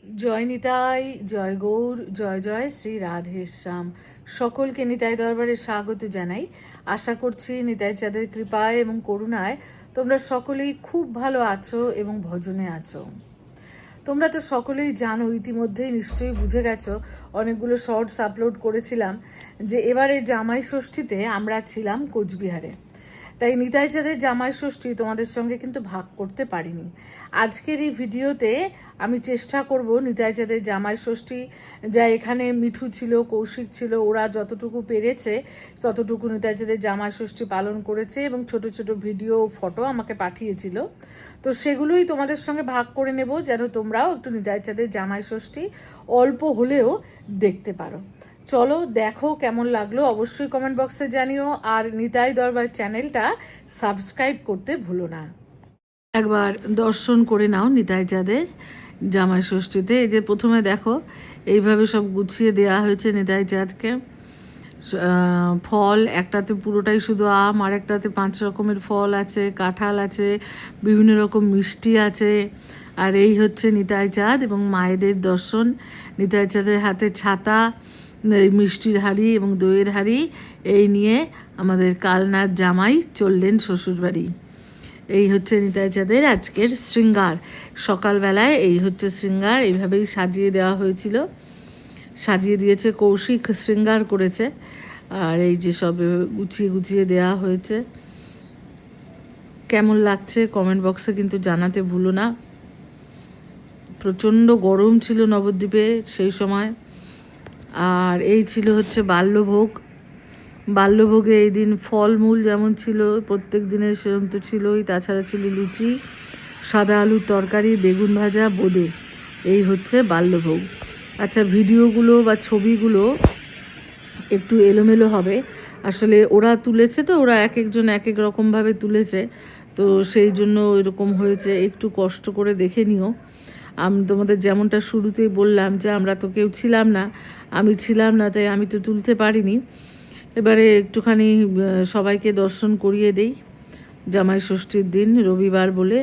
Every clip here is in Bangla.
জয় নিতাই, জয় গৌর, জয় জয় শ্রী রাধেশ্যাম। সকলকে নিতাই দরবারে স্বাগত জানাই। আশা করছি নিতাই চাঁদের কৃপায় এবং করুণায় তোমরা সকলেই খুব ভালো আছো এবং ভজনে আছো। তোমরা তো সকলেই জানো, ইতিমধ্যেই নিশ্চয়ই বুঝে গেছো, অনেকগুলো শর্টস আপলোড করেছিলাম যে এবারে জামাই ষষ্ঠীতে আমরা ছিলাম কোচবিহারে। তাই নিতাই চাঁদের জামাই ষষ্ঠী তোমাদের সঙ্গে কিন্তু ভাগ করতে পারিনি। আজকের এই ভিডিওতে আমি চেষ্টা করব নিতাই চাঁদের জামাই ষষ্ঠী, যা এখানে মিঠু ছিল, কৌশিক ছিল, ওরা যতটুকু পেরেছে ততটুকু নিতাই চাঁদের জামাই ষষ্ঠী পালন করেছে এবং ছোট ছোট ভিডিও ফটো আমাকে পাঠিয়েছিল। তো সেগুলোই তোমাদের সঙ্গে ভাগ করে নেব, যেন তোমরাও একটু নিতাই চাঁদের জামাই ষষ্ঠী অল্প হলেও দেখতে পারো। চলো দেখো কেমন লাগলো, অবশ্যই কমেন্ট বক্সে জানিও। আর নিতাই দরবার চ্যানেলটা সাবস্ক্রাইব করতে ভুলো না। একবার দর্শন করে নাও নিতাই চাঁদের জামাই ষষ্ঠীতে। এই যে প্রথমে দেখো এইভাবে সব গুছিয়ে দেওয়া হয়েছে নিতাই চাঁদকে। ফল একটাতে পুরোটাই শুধু আম, আর একটাতে 5 রকমের ফল আছে, কাঁঠাল আছে, বিভিন্ন রকম মিষ্টি আছে। আর এই হচ্ছে নিতাই চাঁদ এবং মায়েদের দর্শন। নিতাই চাঁদের হাতে ছাতা, মিষ্টির হাঁড়ি এবং দইয়ের হাঁড়ি এই নিয়ে আমাদের কালনার জামাই চললেন শ্বশুরবাড়ি। এই হচ্ছে নিতাই চাঁদের আজকের শৃঙ্গার। সকালবেলায় এই হচ্ছে শৃঙ্গার, এইভাবেই সাজিয়ে দেওয়া হয়েছিল, সাজিয়ে দিয়েছে কৌশিক, শৃঙ্গার করেছে। আর এই যে সব গুছিয়ে গুছিয়ে দেওয়া হয়েছে। কেমন লাগছে কমেন্ট বক্সে কিন্তু জানাতে ভুলো না। প্রচণ্ড গরম ছিল নবদ্বীপে সেই সময়। আর এই ছিল হচ্ছে বাল্যভোগ। বাল্যভোগে এই দিন ফলমূল যেমন ছিল প্রত্যেক দিনের সেরকম তো ছিলই, তাছাড়া ছিল লুচি, সাদা আলুর তরকারি, বেগুন ভাজা, বোঁদে। এই হচ্ছে বাল্যভোগ। আচ্ছা, ভিডিওগুলো বা ছবিগুলো একটু এলোমেলো হবে, আসলে ওরা তুলেছে তো, ওরা এক একজন এক এক রকমভাবে তুলেছে, তো সেই জন্য এরকম হয়েছে। একটু কষ্ট করে দেখে নিও। আমি তোমাদের যেমনটা শুরুতেই বললাম যে আমরা তো কেউ ছিলাম না, আমি ছিলাম না, তাই আমি তো তুলতে পারিনি। এবারে একটুখানি সবাইকে দর্শন করিয়ে দেই। জামাই ষষ্ঠীর দিন, রবিবার বলে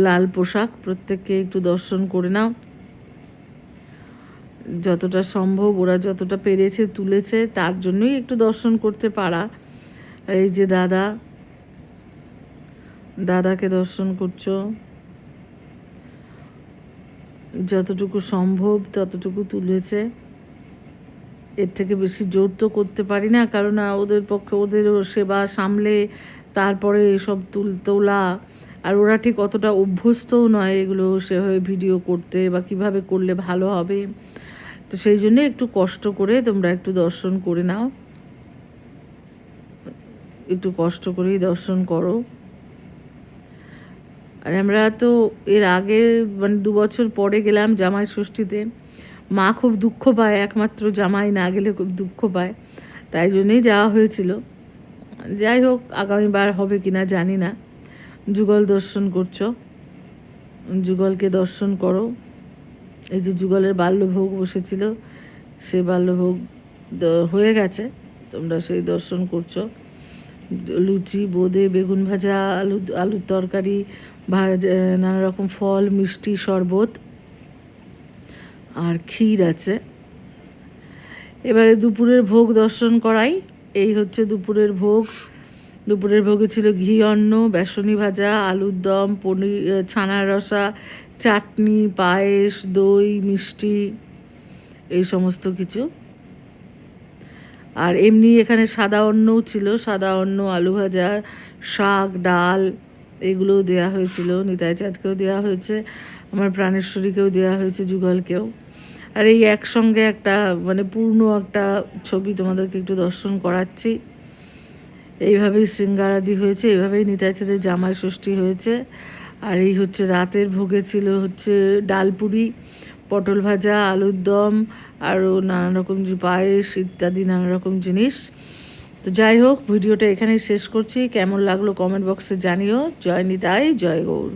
লাল পোশাক, প্রত্যেককে একটু দর্শন করে নাও। যতটা সম্ভব ওরা যতটা পেরেছে তুলেছে, তার জন্যই একটু দর্শন করতে পারা। আর এই যে দাদাকে দর্শন করছো, যতটুকু সম্ভব ততটুকু তুলেছে। এর থেকে বেশি জোর তো করতে পারি না, কারণ ওদের পক্ষে ওদের সেবা সামলে তারপরে এসব তোলা, আর ওরা ঠিক অতটা অভ্যস্তও নয় এগুলো সেভাবে ভিডিও করতে বা কিভাবে করলে ভালো হবে। তো সেই জন্য একটু কষ্ট করে তোমরা একটু দর্শন করে নাও, একটু কষ্ট করেই দর্শন করো। আর আমরা তো এর আগে 2 বছর পরে গেলাম জামাই ষষ্ঠীতে। মা খুব দুঃখ পায়, একমাত্র জামাই না গেলে খুব দুঃখ পায়, তাই জন্যই যাওয়া হয়েছিল। যাই হোক, আগামীবার হবে কিনা জানি না। যুগল দর্শন করছো, যুগলকে দর্শন করো। এই যে যুগলের বাল্যভোগ বসেছিল, সে বাল্যভোগ হয়ে গেছে, তোমরা সেই দর্শন করছো। লুচি, বোঁদে, বেগুন ভাজা, আলুর তরকারি, নানা রকম ফল, মিষ্টি, শরবত আর ক্ষীর আছে। এবারে দুপুরের ভোগ দর্শন করাই। এই হচ্ছে দুপুরের ভোগ। দুপুরের ভোগে ছিল ঘি অন্ন, বেসনি ভাজা, আলুর দম, পনির, ছানার রসা, চাটনি, পায়েস, দই, মিষ্টি, এই সমস্ত কিছু। আর এমনি এখানে সাদা অন্নও ছিল, সাদা অন্ন, আলু ভাজা, শাক, ডাল, এগুলোও দেওয়া হয়েছিল। নিতাই চাঁদকেও দেওয়া হয়েছে, আমার প্রাণেশ্বরীকেও দেওয়া হয়েছে, যুগলকেও। আর এই একসঙ্গে একটা পূর্ণ একটা ছবি তোমাদেরকে একটু দর্শন করাচ্ছি। এইভাবেই শৃঙ্গারাদি হয়েছে, এইভাবেই নিতাই চাঁদের জামাই ষষ্ঠী হয়েছে। আর এই হচ্ছে রাতের ভোগে ছিল হচ্ছে ডালপুরি, পটল ভাজা, আলুর দম, আরও নানা রকম পায়েস ইত্যাদি নানা রকম জিনিস। তো যাই হোক, ভিডিওটা এখানেই শেষ করছি। কেমন লাগলো কমেন্ট বক্সে জানিও। জয় নিতাই, জয় গৌর।